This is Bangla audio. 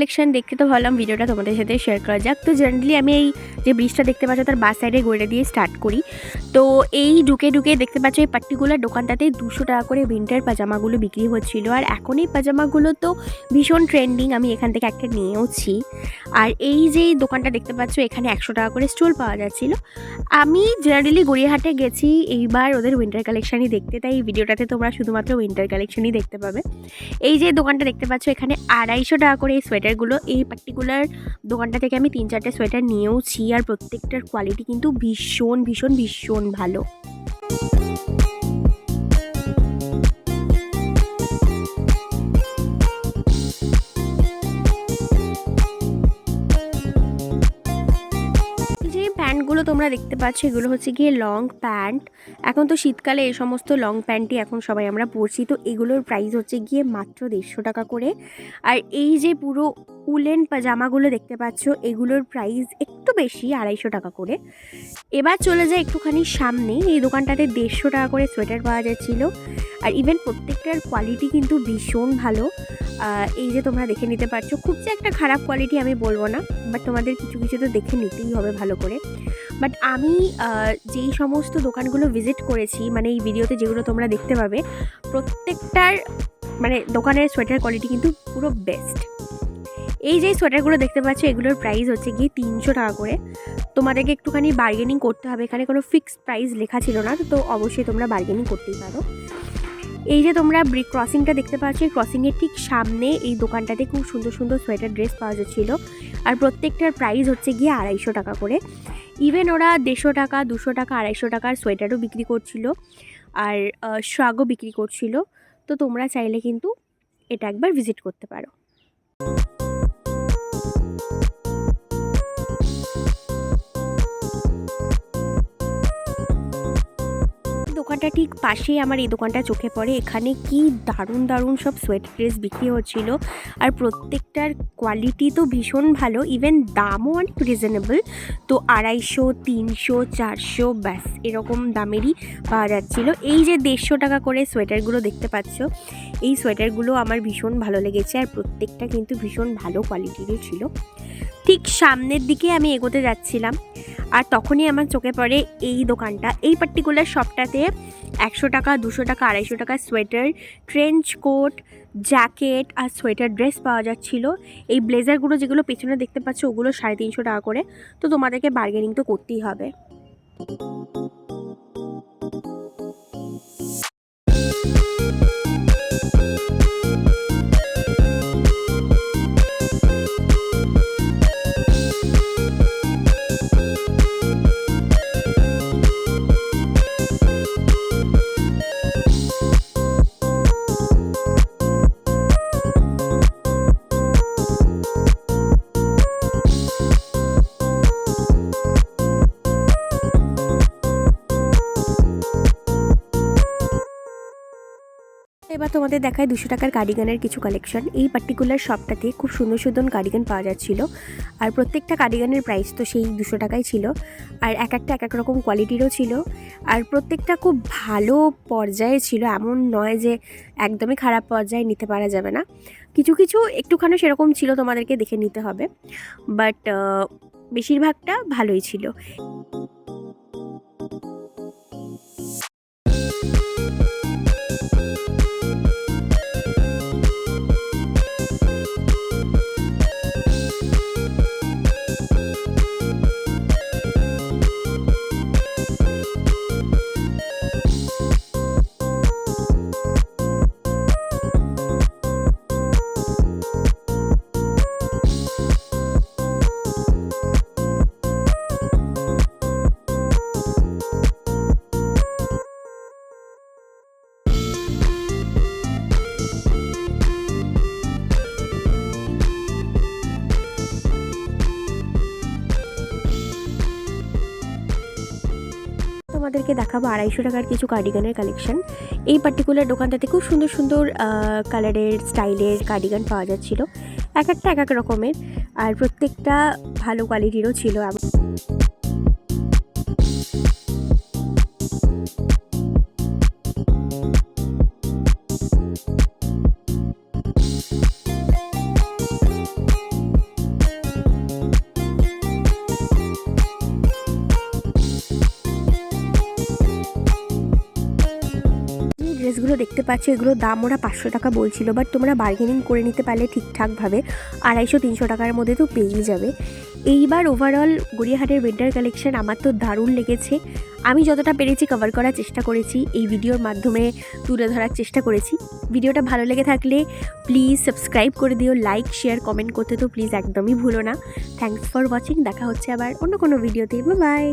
কালেকশন দেখতে তো ভাবলাম ভিডিওটা তোমাদের সাথে শেয়ার করা যাক। তো জেনারেলি আমি এই যে ব্রিজটা দেখতে পাচ্ছ তার বাস সাইডে গড়ে দিয়ে স্টার্ট করি। তো এই ঢুকে দেখতে পাচ্ছ এই পার্টিকুলার দোকানটাতে 200 টাকা করে উইন্টার পাজামাগুলো বিক্রি হচ্ছিলো। আর এখন এই পাজামাগুলো তো ভীষণ ট্রেন্ডিং, আমি এখান থেকে একটা নিয়েওছি। আর এই যে দোকানটা দেখতে পাচ্ছ এখানে 100 টাকা করে স্টোল পাওয়া যাচ্ছিল। আমি জেনারেলি গড়িয়াহাটে গেছি এইবার ওদের উইন্টার কালেকশানই দেখতে, তাই এই ভিডিওটাতে তোমরা শুধুমাত্র উইন্টার কালেকশনই দেখতে পাবে। এই যে দোকানটা দেখতে পাচ্ছ এখানে 250 টাকা করে এই সোয়েটারগুলো। এই পার্টিকুলার দোকানটা থেকে আমি 3-4টে সোয়েটার নিয়েওছি, আর প্রত্যেকটার কোয়ালিটি কিন্তু ভীষণ ভীষণ ভীষণ ভালো। প্যান্টগুলো তোমরা দেখতে পাচ্ছ এগুলো হচ্ছে গিয়ে লং প্যান্ট। এখন তো শীতকালে এই সমস্ত লং প্যান্টই এখন সবাই আমরা পরছি। তো এগুলোর প্রাইস হচ্ছে গিয়ে মাত্র 150 টাকা করে। আর এই যে পুরো উলেন পাজামাগুলো দেখতে পাচ্ছ এগুলোর প্রাইস একটু বেশি, 250 টাকা করে। এবার চলে যায় একটুখানি সামনে, এই দোকানটাতে 150 টাকা করে সোয়েটার পাওয়া যাচ্ছিল। আর ইভেন প্রত্যেকটার কোয়ালিটি কিন্তু ভীষণ ভালো। এই যে তোমরা দেখে নিতে পারছো, খুব যে একটা খারাপ কোয়ালিটি আমি বলবো না, বাট তোমাদের কিছু কিছু তো দেখে নিতেই হবে ভালো করে। বাট আমি যেই সমস্ত দোকানগুলো ভিজিট করেছি, মানে এই ভিডিওতে যেগুলো তোমরা দেখতে পাবে, প্রত্যেকটার মানে দোকানের সোয়েটার কোয়ালিটি কিন্তু পুরো বেস্ট। এই যে সোয়েটারগুলো দেখতে পাচ্ছ এগুলোর প্রাইস হচ্ছে গিয়ে 300 টাকা করে। তোমাদেরকে একটুখানি বার্গেনিং করতে হবে, এখানে কোনো ফিক্সড প্রাইস লেখা ছিল না, তো অবশ্যই তোমরা বার্গেনিং করতেই পারো। এই যে তোমরা ব্রিক ক্রসিংটা দেখতে পাচ্ছ, এই ক্রসিংয়ের ঠিক সামনে এই দোকানটাতে খুব সুন্দর সুন্দর সোয়েটার ড্রেস পাওয়া যাচ্ছিলো। আর প্রত্যেকটার প্রাইস হচ্ছে গিয়ে 250 টাকা করে। ইভেন ওরা 150 টাকা, 200 টাকা, 250 টাকার সোয়েটারও বিক্রি করছিল, আর শ্রাগও বিক্রি করছিল। তো তোমরা চাইলে কিন্তু এটা একবার ভিজিট করতে পারো। দোকানটা ঠিক পাশেই আমার এই দোকানটা চোখে পড়ে। এখানে কি দারুণ দারুণ সব সোয়েটার ড্রেস বিক্রি হচ্ছিল, আর প্রত্যেকটার কোয়ালিটি তো ভীষণ ভালো, ইভেন দামও অনেক রিজনেবল। তো 250, 300, 400 ব্যাস এরকম দামেরই পাওয়া যাচ্ছিলো। এই যে 150 টাকা করে সোয়েটারগুলো দেখতে পাচ্ছ, এই সোয়েটারগুলো আমার ভীষণ ভালো লেগেছে, আর প্রত্যেকটা কিন্তু ভীষণ ভালো কোয়ালিটিরই ছিল। ঠিক সামনের দিকে আমি এগোতে যাচ্ছিলাম, আর তখনই আমার চোখে পড়ে এই দোকানটা। এই পার্টিকুলার শপটাতে 100 টাকা, 200 টাকা, 250 টাকা সোয়েটার, ট্রেঞ্চ কোট, জ্যাকেট আর সোয়েটার ড্রেস পাওয়া যাচ্ছিলো। এই ব্লেজারগুলো যেগুলো পেছনে দেখতে পাচ্ছ ওগুলো 350 টাকা করে। তো তোমাদেরকে বার্গেনিং তো করতেই হবে। এবার তোমাদের দেখায় 200 টাকার কার্ডিগানের কিছু কালেকশন। এই পার্টিকুলার শপটাতে খুব সুন্দর সুন্দর কার্ডিগান পাওয়া যাচ্ছিলো, আর প্রত্যেকটা কার্ডিগানের প্রাইস তো সেই 200 টাকাই ছিল। আর এক একটা এক এক রকম কোয়ালিটিরও ছিল, আর প্রত্যেকটা খুব ভালো পর্যায়ে ছিল, এমন নয় যে একদমই খারাপ পর্যায়ে নিতে পারা যাবে না। কিছু কিছু একটুখানি সেরকম ছিল, তোমাদেরকে দেখে নিতে হবে, বাট বেশিরভাগটা ভালোই ছিল। তোমাদেরকে দেখাবো 250 টাকার কিছু কার্ডিগানের কালেকশন। এই পার্টিকুলার দোকানটাতে খুব সুন্দর সুন্দর কালারের স্টাইলের কার্ডিগান পাওয়া যাচ্ছিলো, এক একটা এক এক রকমের, আর প্রত্যেকটা ভালো কোয়ালিটিরও ছিল। দেখতে পাচ্ছ এগুলোর দাম ওরা 500 টাকা বলছিল, বাট তোমরা বার্গেনিং করে নিতে পারলে ঠিকঠাকভাবে 250-300 টাকার মধ্যে তো পেয়েই যাবে। এইবার ওভারঅল গড়িয়াহাটের উইন্টার কালেকশন আমার তো দারুণ লেগেছে। আমি যতটা পেরেছি কভার করার চেষ্টা করেছি, এই ভিডিওর মাধ্যমে তুলে ধরার চেষ্টা করেছি। ভিডিওটা ভালো লেগে থাকলে প্লিজ সাবস্ক্রাইব করে দিও, লাইক শেয়ার কমেন্ট করতে তো প্লিজ একদমই ভুলো না। থ্যাঙ্কস ফর ওয়াচিং, দেখা হচ্ছে আবার অন্য কোনো ভিডিওতে। Bye bye.